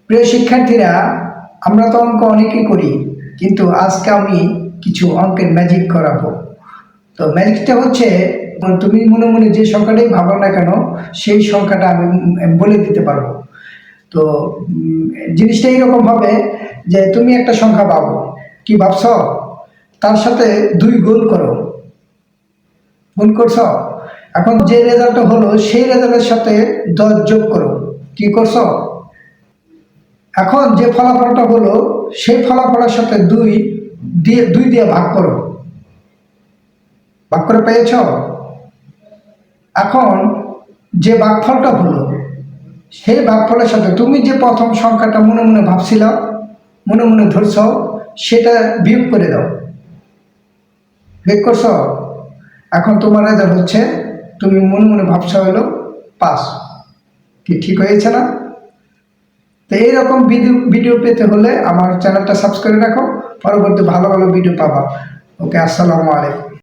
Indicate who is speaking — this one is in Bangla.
Speaker 1: প্রিয় শিক্ষার্থীরা, আমরা তো অঙ্ক অনেকেই করি, কিন্তু আজকে আমি কিছু অঙ্কের ম্যাজিক করাবো। তো ম্যাজিকটা হচ্ছে, তুমি মনে মনে যে সংখ্যাটাই ভাবো না কেন, সেই সংখ্যাটা আমি বলে দিতে পারবো। তো জিনিসটা এইরকম হবে যে তুমি একটা সংখ্যা পাবো, কি ভাবছ, তার সাথে 2 গুণ করো, গুণ করছ, এখন যে রেজাল্ট হলো সেই রেজাল্টের সাথে 10 যোগ করো, কি করছো, এখন যে ফলাফলটা হলো সেই ফলাফলের সাথে 2 দিয়ে ভাগ করো, ভাগ করে পেয়েছ। এখন যে ভাগফলটা হলো সেই ভাগফলের সাথে তুমি যে প্রথম সংখ্যাটা মনে মনে ভাবছিল, মনে মনে ধরছ, সেটা বিয়োগ করে দাও, বিয়োগ করছো। এখন তোমার রেজাল্ট হচ্ছে, তুমি মনে মনে ভাবছো হলো 5। কি ঠিক হয়েছে না? তো এইরকম ভিডিও পেতে হলে আমার চ্যানেলটা সাবস্ক্রাইব রাখো, পরবর্তী ভালো ভালো ভিডিও পাবা। ওকে, আসসালামু আলাইকুম।